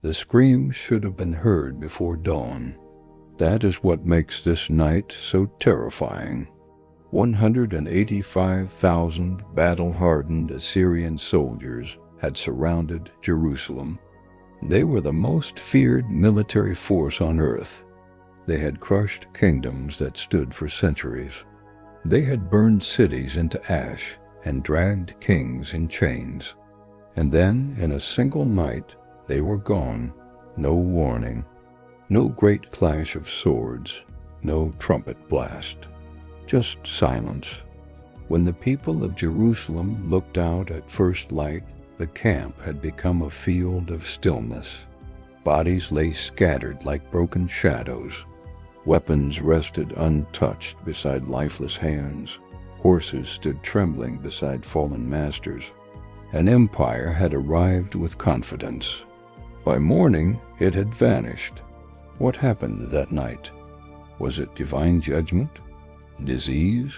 The scream should have been heard before dawn. That is what makes this night so terrifying. 185,000 battle-hardened Assyrian soldiers had surrounded Jerusalem. They were the most feared military force on earth. They had crushed kingdoms that stood for centuries. They had burned cities into ash and dragged kings in chains. And then, in a single night, they were gone. No warning. No great clash of swords. No trumpet blast. Just silence. When the people of Jerusalem looked out at first light, the camp had become a field of stillness. Bodies lay scattered like broken shadows. Weapons rested untouched beside lifeless hands. Horses stood trembling beside fallen masters. An empire had arrived with confidence. By morning, it had vanished. What happened that night? Was it divine judgment? Disease?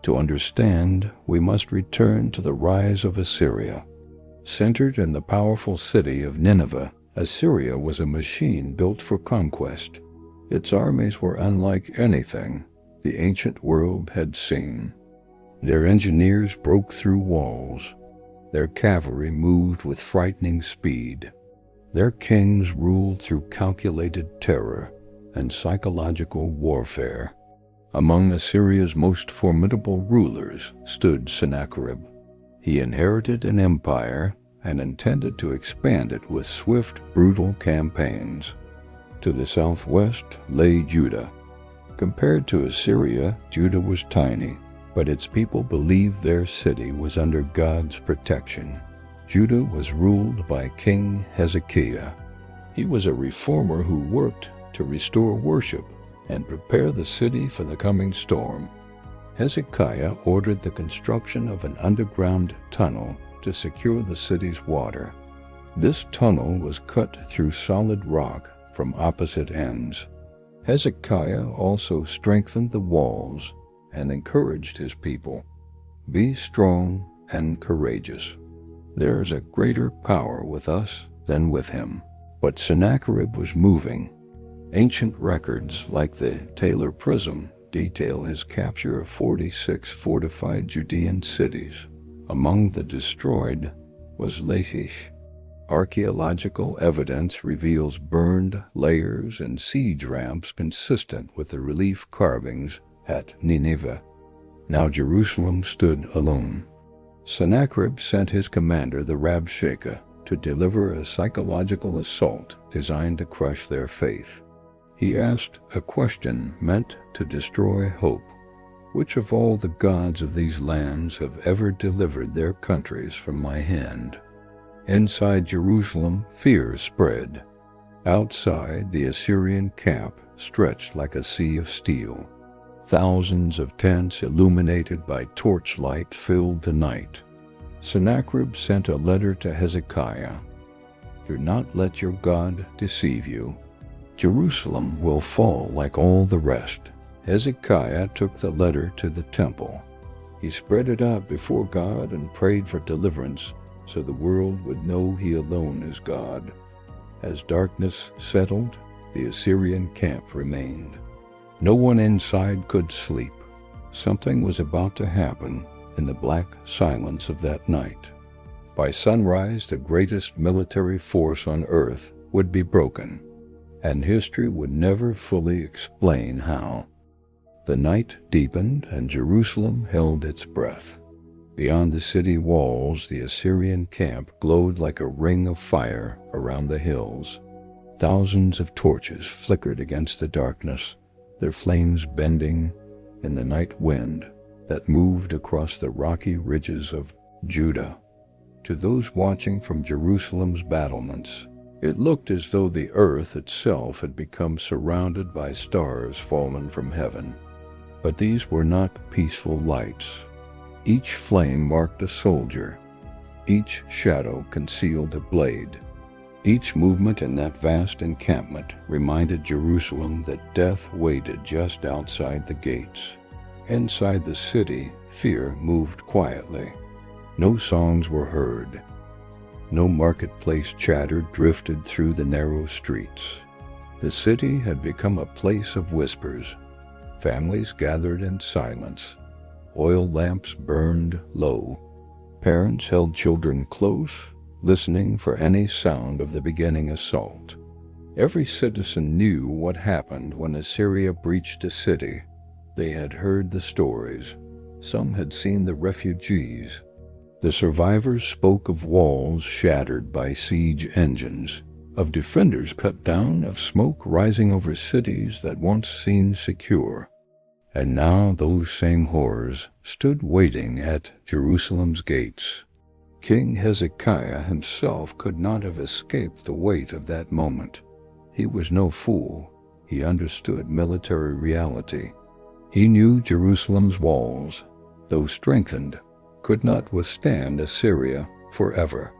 To understand, we must return to the rise of Assyria. Centered in the powerful city of Nineveh, Assyria was a machine built for conquest. Its armies were unlike anything the ancient world had seen. Their engineers broke through walls. Their cavalry moved with frightening speed. Their kings ruled through calculated terror and psychological warfare. Among Assyria's most formidable rulers stood Sennacherib. He inherited an empire and intended to expand it with swift, brutal campaigns. To the southwest lay Judah. Compared to Assyria, Judah was tiny, but its people believed their city was under God's protection. Judah was ruled by King Hezekiah. He was a reformer who worked to restore worship and prepare the city for the coming storm. Hezekiah ordered the construction of an underground tunnel to secure the city's water. This tunnel was cut through solid rock from opposite ends. Hezekiah also strengthened the walls and encouraged his people. Be strong and courageous. There is a greater power with us than with him. But Sennacherib was moving. Ancient records like the Taylor Prism detail his capture of 46 fortified Judean cities. Among the destroyed was Lachish. Archaeological evidence reveals burned layers and siege ramps consistent with the relief carvings at Nineveh. Now Jerusalem stood alone. Sennacherib sent his commander, the Rabshakeh, to deliver a psychological assault designed to crush their faith. He asked a question meant to destroy hope. Which of all the gods of these lands have ever delivered their countries from my hand? Inside Jerusalem, fear spread. Outside, the Assyrian camp stretched like a sea of steel. Thousands of tents illuminated by torchlight filled the night. Sennacherib sent a letter to Hezekiah. Do not let your God deceive you. Jerusalem will fall like all the rest. Hezekiah took the letter to the temple. He spread it out before God and prayed for deliverance so the world would know he alone is God. As darkness settled, the Assyrian camp remained. No one inside could sleep. Something was about to happen in the black silence of that night. By sunrise, the greatest military force on earth would be broken, and history would never fully explain how. The night deepened, and Jerusalem held its breath. Beyond the city walls, the Assyrian camp glowed like a ring of fire around the hills. Thousands of torches flickered against the darkness, their flames bending in the night wind that moved across the rocky ridges of Judah. To those watching from Jerusalem's battlements, it looked as though the earth itself had become surrounded by stars fallen from heaven. But these were not peaceful lights. Each flame marked a soldier. Each shadow concealed a blade. Each movement in that vast encampment reminded Jerusalem that death waited just outside the gates. Inside the city, fear moved quietly. No songs were heard. No marketplace chatter drifted through the narrow streets. The city had become a place of whispers. Families gathered in silence. Oil lamps burned low. Parents held children close, listening for any sound of the beginning assault. Every citizen knew what happened when Assyria breached a city. They had heard the stories. Some had seen the refugees. The survivors spoke of walls shattered by siege engines, of defenders cut down, of smoke rising over cities that once seemed secure. And now those same horrors stood waiting at Jerusalem's gates. King Hezekiah himself could not have escaped the weight of that moment. He was no fool. He understood military reality. He knew Jerusalem's walls, though strengthened, could not withstand Assyria forever.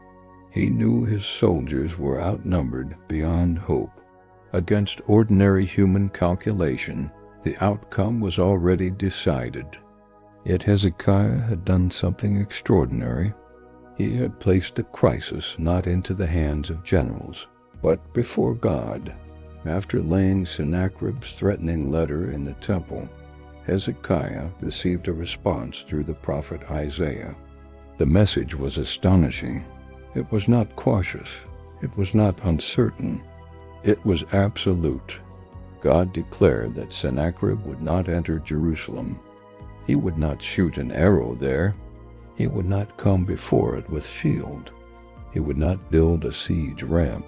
He knew his soldiers were outnumbered beyond hope. Against ordinary human calculation, the outcome was already decided. Yet Hezekiah had done something extraordinary. He had placed the crisis not into the hands of generals, but before God. After laying Sennacherib's threatening letter in the temple, Hezekiah received a response through the prophet Isaiah. The message was astonishing. It was not cautious. It was not uncertain. It was absolute. God declared that Sennacherib would not enter Jerusalem. He would not shoot an arrow there. He would not come before it with shield. He would not build a siege ramp.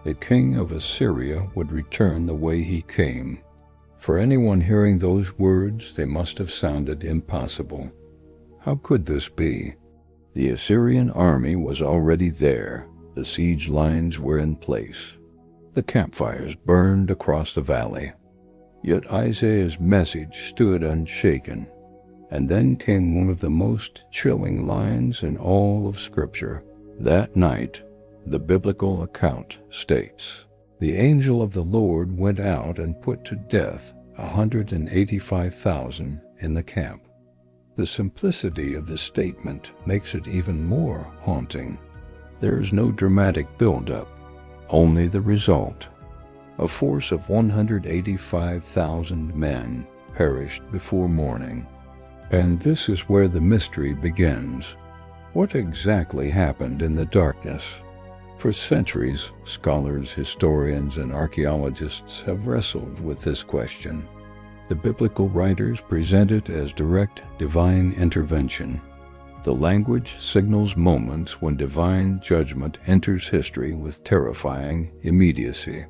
The king of Assyria would return the way he came. For anyone hearing those words, they must have sounded impossible. How could this be? The Assyrian army was already there. The siege lines were in place. The campfires burned across the valley. Yet Isaiah's message stood unshaken. And then came one of the most chilling lines in all of Scripture. That night, the biblical account states, "The angel of the Lord went out and put to death 185,000 in the camp." The simplicity of the statement makes it even more haunting. There is no dramatic build-up, only the result. A force of 185,000 men perished before morning. And this is where the mystery begins. What exactly happened in the darkness? For centuries, scholars, historians, and archaeologists have wrestled with this question. The biblical writers present it as direct divine intervention. The language signals moments when divine judgment enters history with terrifying immediacy.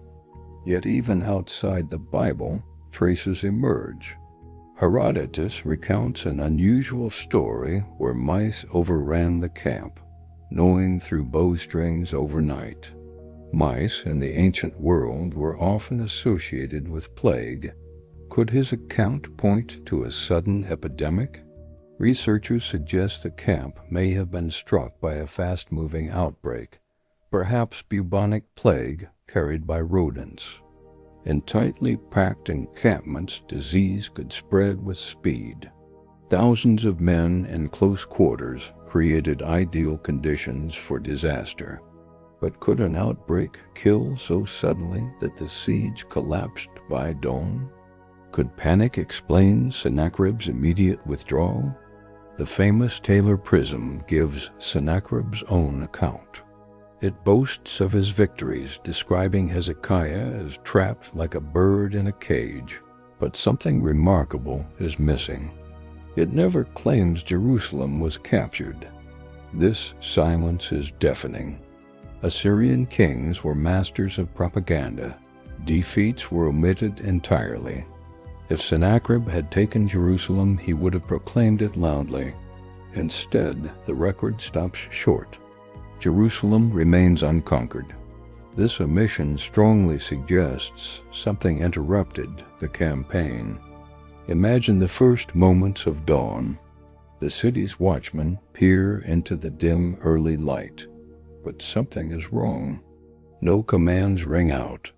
Yet even outside the Bible, traces emerge. Herodotus recounts an unusual story where mice overran the camp, gnawing through bowstrings overnight. Mice in the ancient world were often associated with plague. Could his account point to a sudden epidemic? Researchers suggest the camp may have been struck by a fast-moving outbreak, perhaps bubonic plague carried by rodents. In tightly packed encampments, disease could spread with speed. Thousands of men in close quarters created ideal conditions for disaster. But could an outbreak kill so suddenly that the siege collapsed by dawn? Could panic explain Sennacherib's immediate withdrawal? The famous Taylor Prism gives Sennacherib's own account. It boasts of his victories, describing Hezekiah as trapped like a bird in a cage. But something remarkable is missing. It never claims Jerusalem was captured. This silence is deafening. Assyrian kings were masters of propaganda. Defeats were omitted entirely. If Sennacherib had taken Jerusalem, he would have proclaimed it loudly. Instead, the record stops short. Jerusalem remains unconquered. This omission strongly suggests something interrupted the campaign. Imagine the first moments of dawn. The city's watchmen peer into the dim early light. But something is wrong. No commands ring out.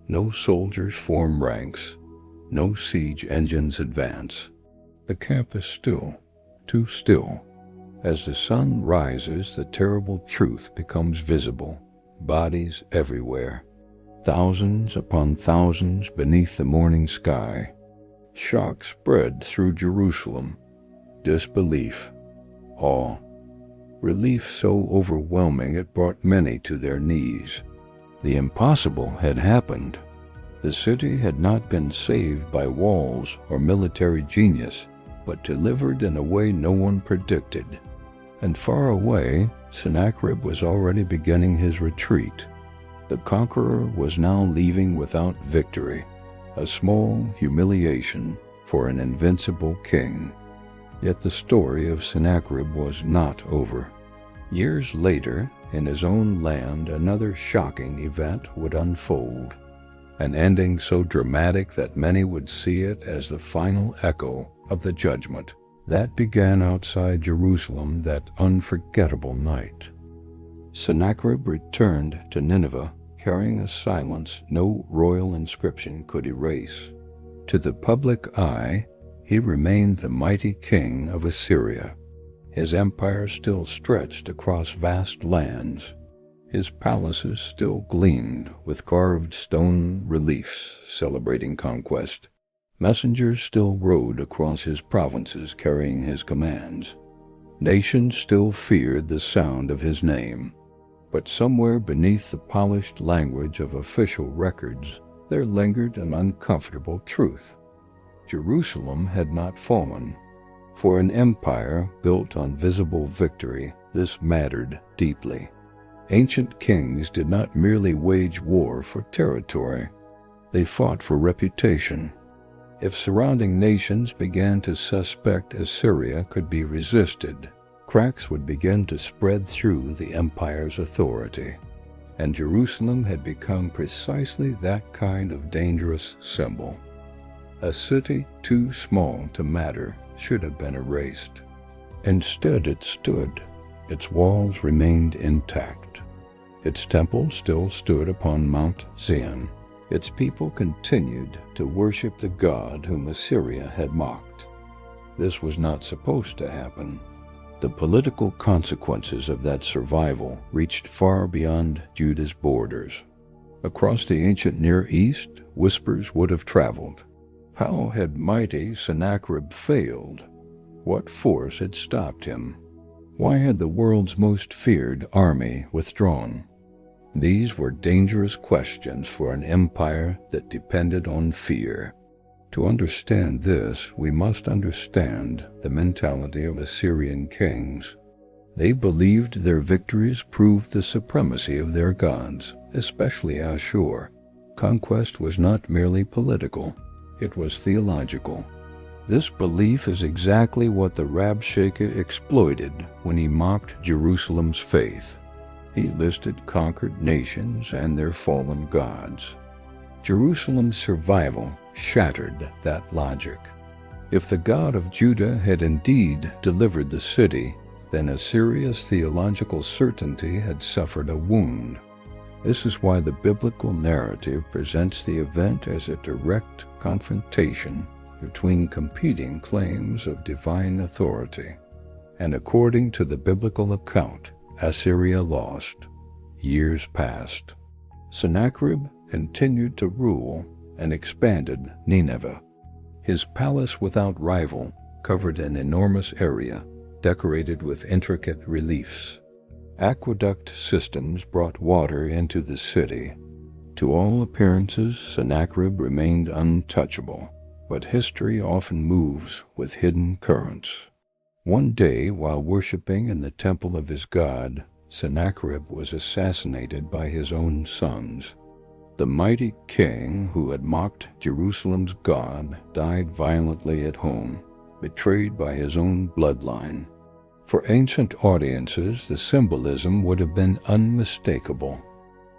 No soldiers form ranks. No siege engines advance. The camp is still, too still. As the sun rises, the terrible truth becomes visible. Bodies everywhere, thousands upon thousands beneath the morning sky. Shock spread through Jerusalem. Disbelief, awe, relief so overwhelming it brought many to their knees. The impossible had happened. The city had not been saved by walls or military genius, but delivered in a way no one predicted. And far away, Sennacherib was already beginning his retreat. The conqueror was now leaving without victory, a small humiliation for an invincible king. Yet the story of Sennacherib was not over. Years later, in his own land, another shocking event would unfold, an ending so dramatic that many would see it as the final echo of the judgment that began outside Jerusalem that unforgettable night. Sennacherib returned to Nineveh, carrying a silence no royal inscription could erase. To the public eye, he remained the mighty king of Assyria. His empire still stretched across vast lands. His palaces still gleamed with carved stone reliefs celebrating conquest. Messengers still rode across his provinces carrying his commands. Nations still feared the sound of his name. But somewhere beneath the polished language of official records, there lingered an uncomfortable truth. Jerusalem had not fallen. For an empire built on visible victory, this mattered deeply. Ancient kings did not merely wage war for territory. They fought for reputation. If surrounding nations began to suspect Assyria could be resisted, cracks would begin to spread through the empire's authority. And Jerusalem had become precisely that kind of dangerous symbol. A city too small to matter should have been erased. Instead it stood. Its walls remained intact. Its temple still stood upon Mount Zion. Its people continued to worship the God whom Assyria had mocked. This was not supposed to happen. The political consequences of that survival reached far beyond Judah's borders. Across the ancient Near East, whispers would have traveled. How had mighty Sennacherib failed? What force had stopped him? Why had the world's most feared army withdrawn? These were dangerous questions for an empire that depended on fear. To understand this, we must understand the mentality of Assyrian kings. They believed their victories proved the supremacy of their gods, especially Ashur. Conquest was not merely political, it was theological. This belief is exactly what the Rabshakeh exploited when he mocked Jerusalem's faith. He listed conquered nations and their fallen gods. Jerusalem's survival shattered that logic. If the God of Judah had indeed delivered the city, then Assyria's theological certainty had suffered a wound. This is why the biblical narrative presents the event as a direct confrontation between competing claims of divine authority. And according to the biblical account, Assyria lost. Years passed. Sennacherib continued to rule and expanded Nineveh. His palace without rival covered an enormous area, decorated with intricate reliefs. Aqueduct systems brought water into the city. To all appearances, Sennacherib remained untouchable, but history often moves with hidden currents. One day, while worshiping in the temple of his god, Sennacherib was assassinated by his own sons. The mighty king who had mocked Jerusalem's God died violently at home, betrayed by his own bloodline. For ancient audiences, the symbolism would have been unmistakable.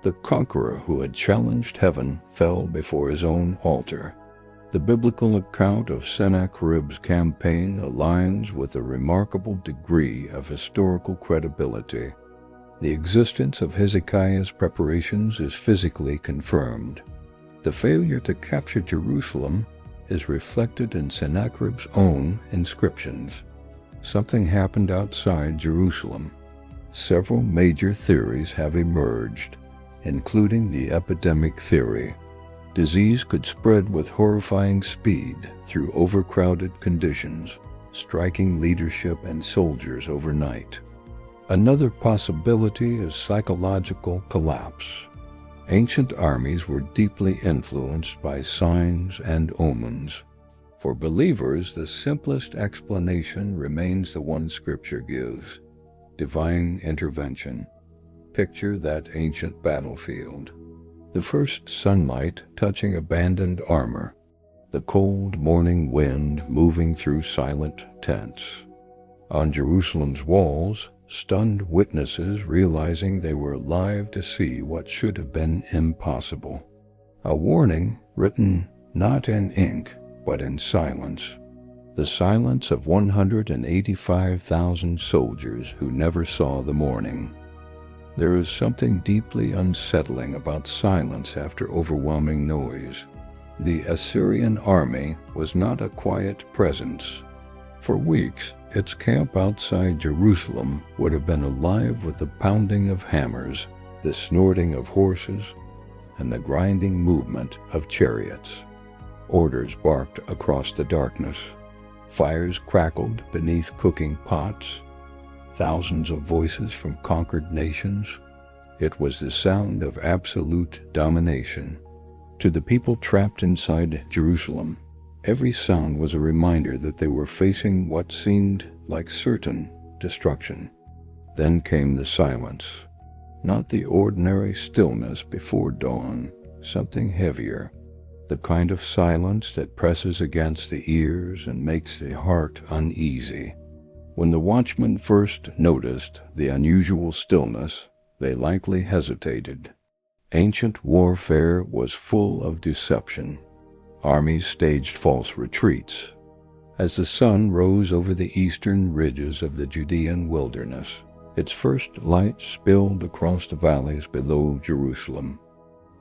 The conqueror who had challenged heaven fell before his own altar. The biblical account of Sennacherib's campaign aligns with a remarkable degree of historical credibility. The existence of Hezekiah's preparations is physically confirmed. The failure to capture Jerusalem is reflected in Sennacherib's own inscriptions. something happened outside Jerusalem. Several major theories have emerged, including the epidemic theory. Disease could spread with horrifying speed through overcrowded conditions, striking leadership and soldiers overnight. Another possibility is psychological collapse. Ancient armies were deeply influenced by signs and omens. For believers, the simplest explanation remains the one Scripture gives: divine intervention. Picture that ancient battlefield. The first sunlight touching abandoned armor. The cold morning wind moving through silent tents. On Jerusalem's walls, stunned witnesses realizing they were alive to see what should have been impossible. A warning written not in ink, but in silence. The silence of 185,000 soldiers who never saw the morning. There is something deeply unsettling about silence after overwhelming noise. The Assyrian army was not a quiet presence. For weeks, its camp outside Jerusalem would have been alive with the pounding of hammers, the snorting of horses, and the grinding movement of chariots. Orders barked across the darkness. Fires crackled beneath cooking pots. Thousands of voices from conquered nations. It was the sound of absolute domination. To the people trapped inside Jerusalem, every sound was a reminder that they were facing what seemed like certain destruction. Then came the silence. Not the ordinary stillness before dawn, something heavier. The kind of silence that presses against the ears and makes the heart uneasy. When the watchmen first noticed the unusual stillness, they likely hesitated. Ancient warfare was full of deception. Armies staged false retreats. As the sun rose over the eastern ridges of the Judean wilderness, its first light spilled across the valleys below Jerusalem.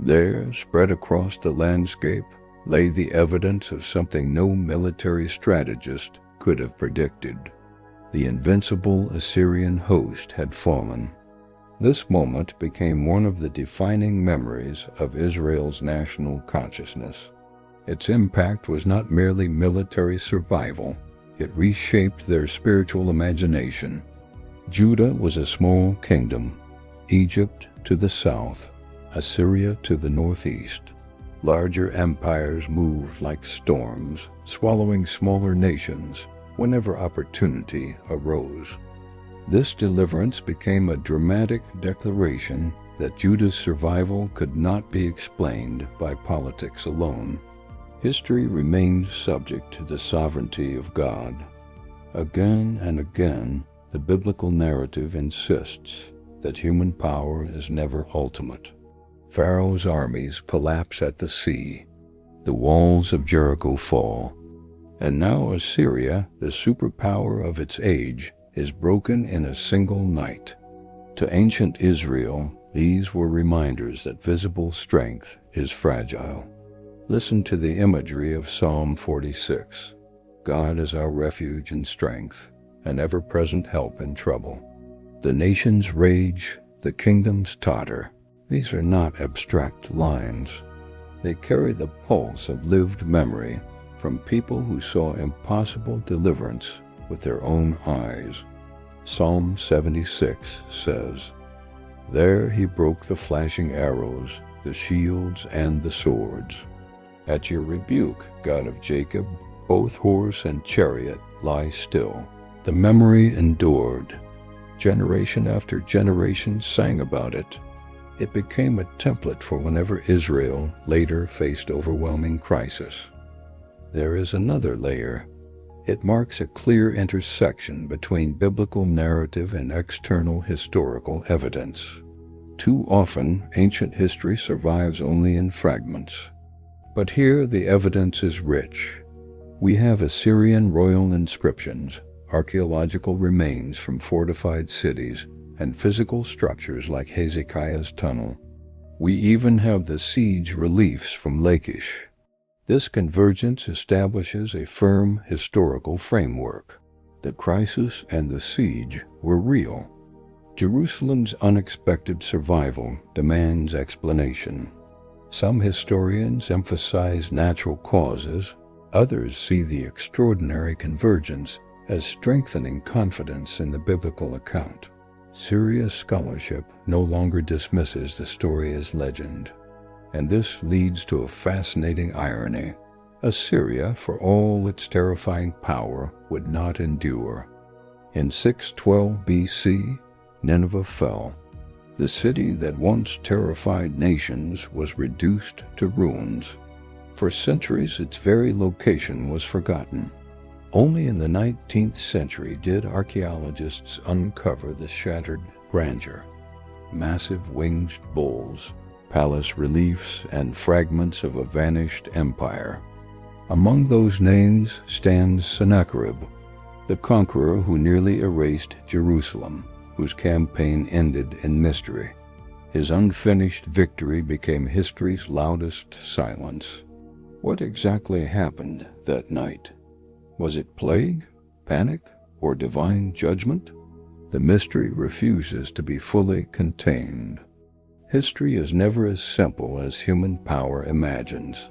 There, spread across the landscape, lay the evidence of something no military strategist could have predicted. The invincible Assyrian host had fallen. This moment became one of the defining memories of Israel's national consciousness. Its impact was not merely military survival, it reshaped their spiritual imagination. Judah was a small kingdom, Egypt to the south, Assyria to the northeast. Larger empires moved like storms, swallowing smaller nations whenever opportunity arose. This deliverance became a dramatic declaration that Judah's survival could not be explained by politics alone. History remained subject to the sovereignty of God. Again and again, the biblical narrative insists that human power is never ultimate. Pharaoh's armies collapse at the sea. The walls of Jericho fall. And now Assyria, the superpower of its age, is broken in a single night. To ancient Israel, these were reminders that visible strength is fragile. Listen to the imagery of Psalm 46. God is our refuge and strength, an ever-present help in trouble. The nations rage, the kingdoms totter. These are not abstract lines. They carry the pulse of lived memory from people who saw impossible deliverance with their own eyes. Psalm 76 says, "There he broke the flashing arrows, the shields and the swords. At your rebuke, God of Jacob, both horse and chariot lie still." The memory endured. Generation after generation sang about it. It became a template for whenever Israel later faced overwhelming crisis. There is another layer. It marks a clear intersection between biblical narrative and external historical evidence. Too often, ancient history survives only in fragments. But here the evidence is rich. We have Assyrian royal inscriptions, archaeological remains from fortified cities, and physical structures like Hezekiah's tunnel. We even have the siege reliefs from Lachish. This convergence establishes a firm historical framework. The crisis and the siege were real. Jerusalem's unexpected survival demands explanation. Some historians emphasize natural causes, others see the extraordinary convergence as strengthening confidence in the biblical account. Serious scholarship no longer dismisses the story as legend, and this leads to a fascinating irony. Assyria, for all its terrifying power, would not endure. In 612 BC, Nineveh fell. The city that once terrified nations was reduced to ruins. For centuries, its very location was forgotten. Only in the 19th century did archaeologists uncover the shattered grandeur. Massive winged bulls, palace reliefs, and fragments of a vanished empire. Among those names stands Sennacherib, the conqueror who nearly erased Jerusalem, whose campaign ended in mystery. His unfinished victory became history's loudest silence. What exactly happened that night? Was it plague, panic, or divine judgment? The mystery refuses to be fully contained. History is never as simple as human power imagines.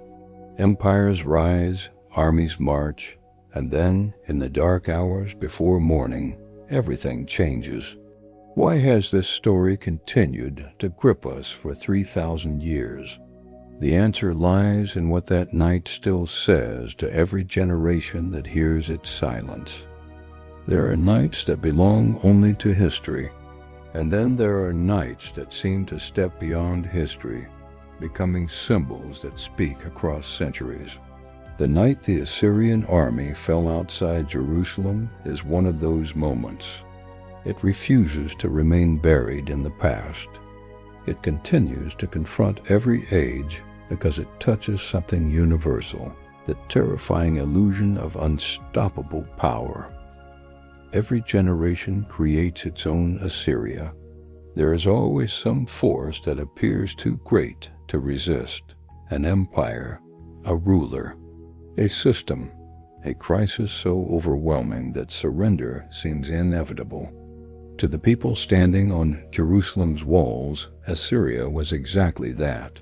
Empires rise, armies march, and then, in the dark hours before morning, everything changes. Why has this story continued to grip us for 3,000 years? The answer lies in what that night still says to every generation that hears its silence. There are nights that belong only to history, and then there are nights that seem to step beyond history, becoming symbols that speak across centuries. The night the Assyrian army fell outside Jerusalem is one of those moments. It refuses to remain buried in the past. It continues to confront every age because it touches something universal, the terrifying illusion of unstoppable power. Every generation creates its own Assyria. There is always some force that appears too great to resist, an empire, a ruler, a system, a crisis so overwhelming that surrender seems inevitable. To the people standing on Jerusalem's walls, Assyria was exactly that.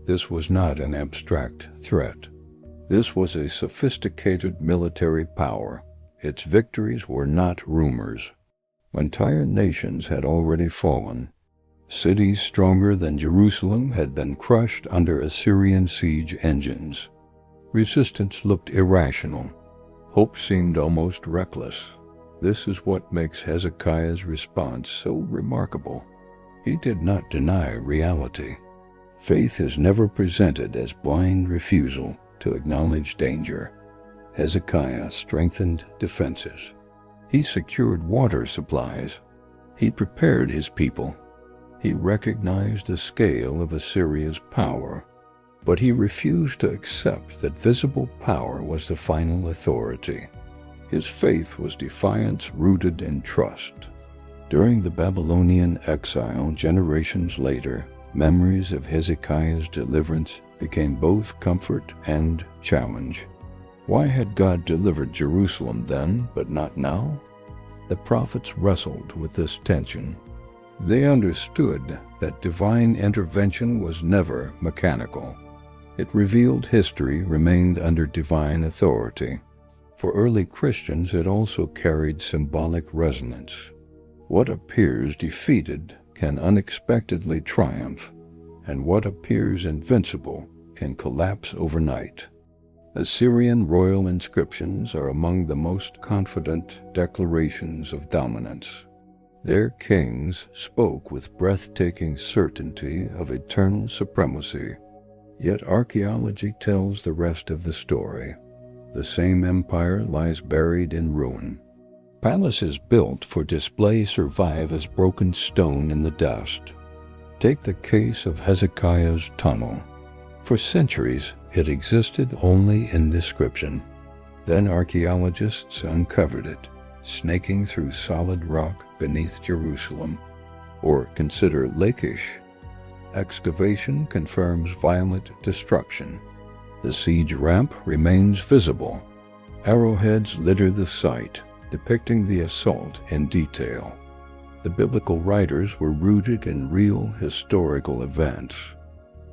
This was not an abstract threat. This was a sophisticated military power. Its victories were not rumors. Entire nations had already fallen. Cities stronger than Jerusalem had been crushed under Assyrian siege engines. Resistance looked irrational. Hope seemed almost reckless. This is what makes Hezekiah's response so remarkable. He did not deny reality. Faith is never presented as blind refusal to acknowledge danger. Hezekiah strengthened defenses. He secured water supplies. He prepared his people. He recognized the scale of Assyria's power, but he refused to accept that visible power was the final authority. His faith was defiance rooted in trust. During the Babylonian exile generations later, memories of Hezekiah's deliverance became both comfort and challenge. Why had God delivered Jerusalem then, but not now? The prophets wrestled with this tension. They understood that divine intervention was never mechanical. It revealed history remained under divine authority. For early Christians, it also carried symbolic resonance. What appears defeated can unexpectedly triumph, and what appears invincible can collapse overnight. Assyrian royal inscriptions are among the most confident declarations of dominance. Their kings spoke with breathtaking certainty of eternal supremacy. Yet archaeology tells the rest of the story. The same empire lies buried in ruin. Palaces built for display survive as broken stone in the dust. Take the case of Hezekiah's tunnel. For centuries, it existed only in description. Then archaeologists uncovered it, snaking through solid rock beneath Jerusalem. Or consider Lachish. Excavation confirms violent destruction. The siege ramp remains visible. Arrowheads litter the site, depicting the assault in detail. The biblical writers were rooted in real historical events.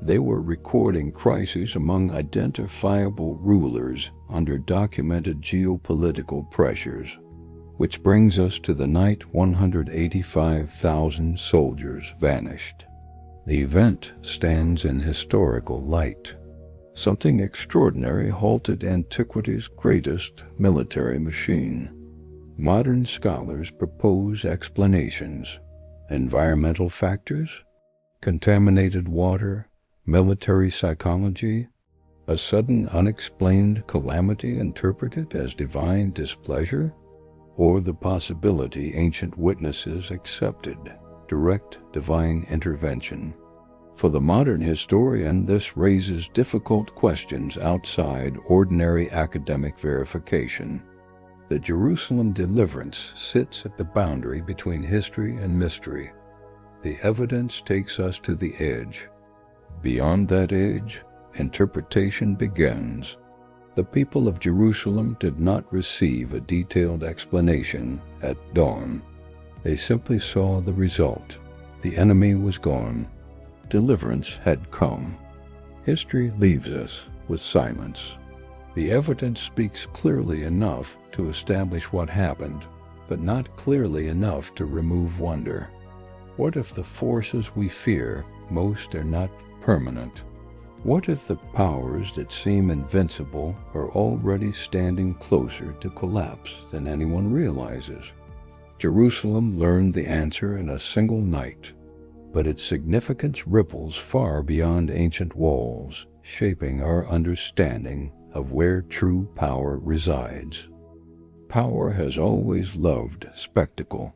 They were recording crises among identifiable rulers under documented geopolitical pressures. Which brings us to the night 185,000 soldiers vanished. The event stands in historical light. Something extraordinary halted antiquity's greatest military machine. Modern scholars propose explanations: environmental factors, contaminated water, military psychology, a sudden unexplained calamity interpreted as divine displeasure, or the possibility ancient witnesses accepted direct divine intervention. For the modern historian, this raises difficult questions outside ordinary academic verification. The Jerusalem deliverance sits at the boundary between history and mystery. The evidence takes us to the edge. Beyond that edge, interpretation begins. The people of Jerusalem did not receive a detailed explanation at dawn. They simply saw the result. The enemy was gone. Deliverance had come. History leaves us with silence. The evidence speaks clearly enough to establish what happened, but not clearly enough to remove wonder. What if the forces we fear most are not permanent? What if the powers that seem invincible are already standing closer to collapse than anyone realizes? Jerusalem learned the answer in a single night, but its significance ripples far beyond ancient walls, shaping our understanding of where true power resides. Power has always loved spectacle.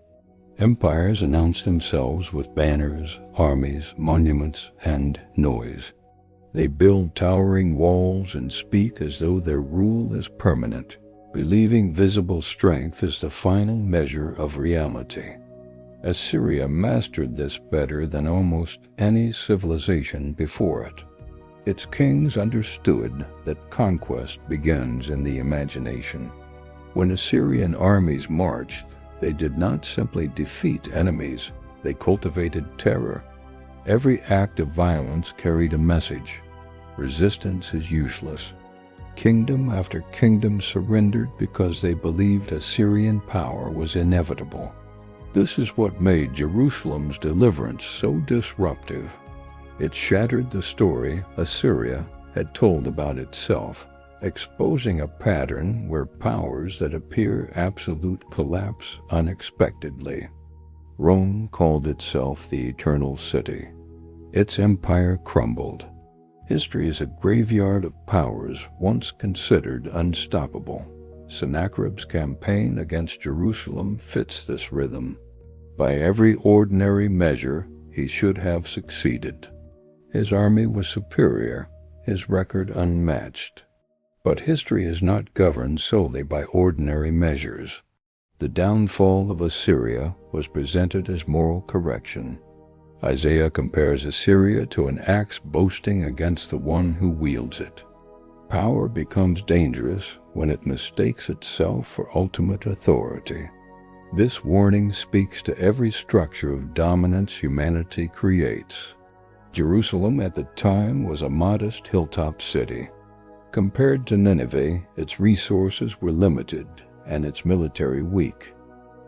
Empires announce themselves with banners, armies, monuments, and noise. They build towering walls and speak as though their rule is permanent, believing visible strength is the final measure of reality. Assyria mastered this better than almost any civilization before it. Its kings understood that conquest begins in the imagination. When Assyrian armies marched, they did not simply defeat enemies, they cultivated terror. Every act of violence carried a message. Resistance is useless. Kingdom after kingdom surrendered because they believed Assyrian power was inevitable. This is what made Jerusalem's deliverance so disruptive. It shattered the story Assyria had told about itself, exposing a pattern where powers that appear absolute collapse unexpectedly. Rome called itself the Eternal City. Its empire crumbled. History is a graveyard of powers once considered unstoppable. Sennacherib's campaign against Jerusalem fits this rhythm. By every ordinary measure, he should have succeeded. His army was superior, his record unmatched. But history is not governed solely by ordinary measures. The downfall of Assyria was presented as moral correction. Isaiah compares Assyria to an axe boasting against the one who wields it. Power becomes dangerous when it mistakes itself for ultimate authority. This warning speaks to every structure of dominance humanity creates. Jerusalem at the time was a modest hilltop city. Compared to Nineveh, its resources were limited and its military weak.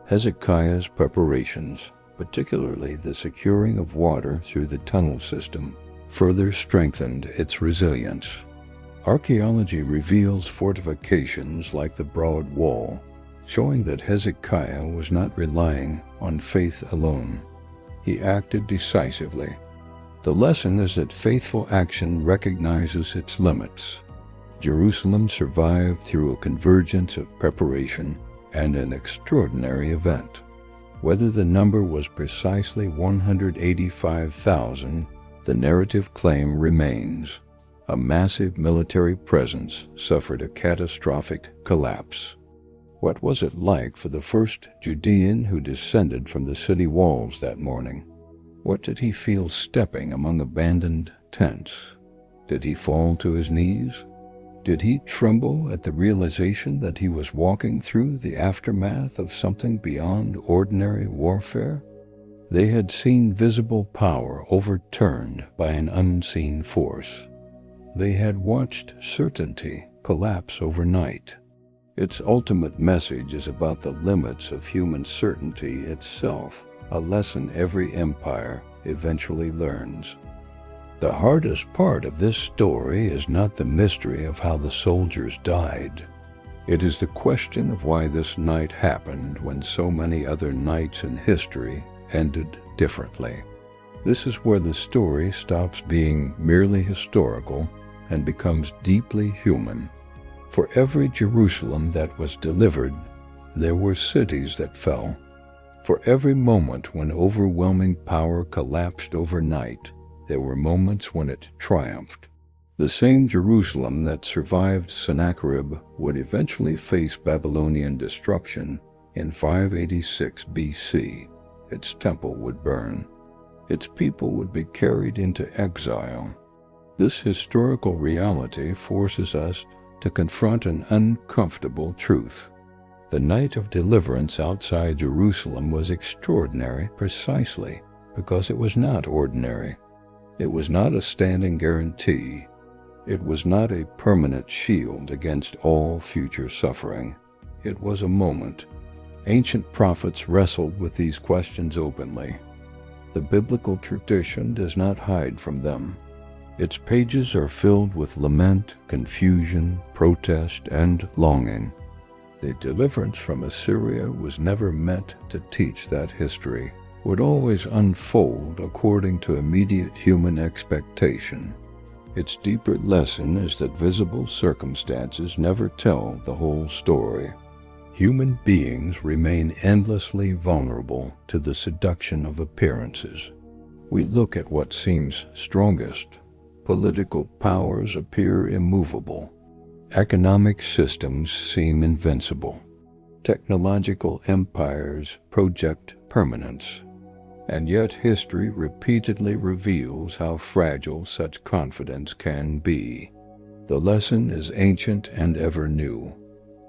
Hezekiah's preparations, particularly the securing of water through the tunnel system, further strengthened its resilience. Archaeology reveals fortifications like the Broad Wall, showing that Hezekiah was not relying on faith alone. He acted decisively. The lesson is that faithful action recognizes its limits. Jerusalem survived through a convergence of preparation and an extraordinary event. Whether the number was precisely 185,000, the narrative claim remains. A massive military presence suffered a catastrophic collapse. What was it like for the first Judean who descended from the city walls that morning? What did he feel stepping among abandoned tents? Did he fall to his knees? Did he tremble at the realization that he was walking through the aftermath of something beyond ordinary warfare? They had seen visible power overturned by an unseen force. They had watched certainty collapse overnight. Its ultimate message is about the limits of human certainty itself, a lesson every empire eventually learns. The hardest part of this story is not the mystery of how the soldiers died. It is the question of why this night happened when so many other nights in history ended differently. This is where the story stops being merely historical and becomes deeply human. For every Jerusalem that was delivered, there were cities that fell. For every moment when overwhelming power collapsed overnight, there were moments when it triumphed. The same Jerusalem that survived Sennacherib would eventually face Babylonian destruction in 586 BC. Its temple would burn. Its people would be carried into exile. This historical reality forces us to confront an uncomfortable truth. The night of deliverance outside Jerusalem was extraordinary precisely because it was not ordinary. It was not a standing guarantee. It was not a permanent shield against all future suffering. It was a moment. Ancient prophets wrestled with these questions openly. The biblical tradition does not hide from them. Its pages are filled with lament, confusion, protest, and longing. The deliverance from Assyria was never meant to teach that history, would always unfold according to immediate human expectation. Its deeper lesson is that visible circumstances never tell the whole story. Human beings remain endlessly vulnerable to the seduction of appearances. We look at what seems strongest. Political powers appear immovable. Economic systems seem invincible. Technological empires project permanence. And yet history repeatedly reveals how fragile such confidence can be. The lesson is ancient and ever new.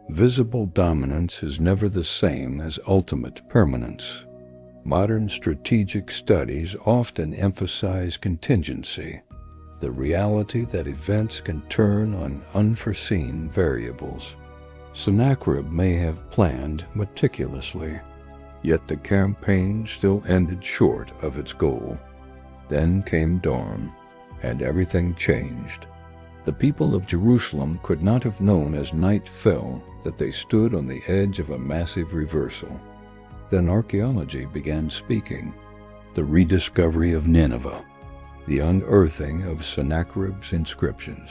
Visible dominance is never the same as ultimate permanence. Modern strategic studies often emphasize contingency, the reality that events can turn on unforeseen variables. Sennacherib may have planned meticulously, yet the campaign still ended short of its goal. Then came dawn, and everything changed. The people of Jerusalem could not have known as night fell that they stood on the edge of a massive reversal. Then archaeology began speaking. The rediscovery of Nineveh, the unearthing of Sennacherib's inscriptions.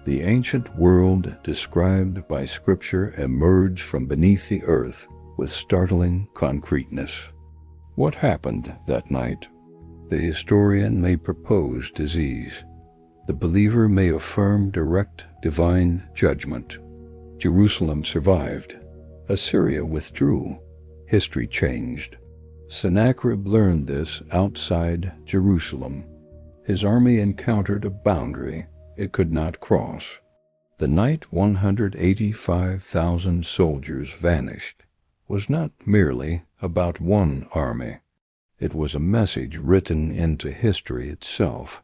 The ancient world described by Scripture emerged from beneath the earth with startling concreteness. What happened that night? The historian may propose disease. The believer may affirm direct divine judgment. Jerusalem survived. Assyria withdrew. History changed. Sennacherib learned this outside Jerusalem. His army encountered a boundary it could not cross. The night 185,000 soldiers vanished was not merely about one army. It was a message written into history itself.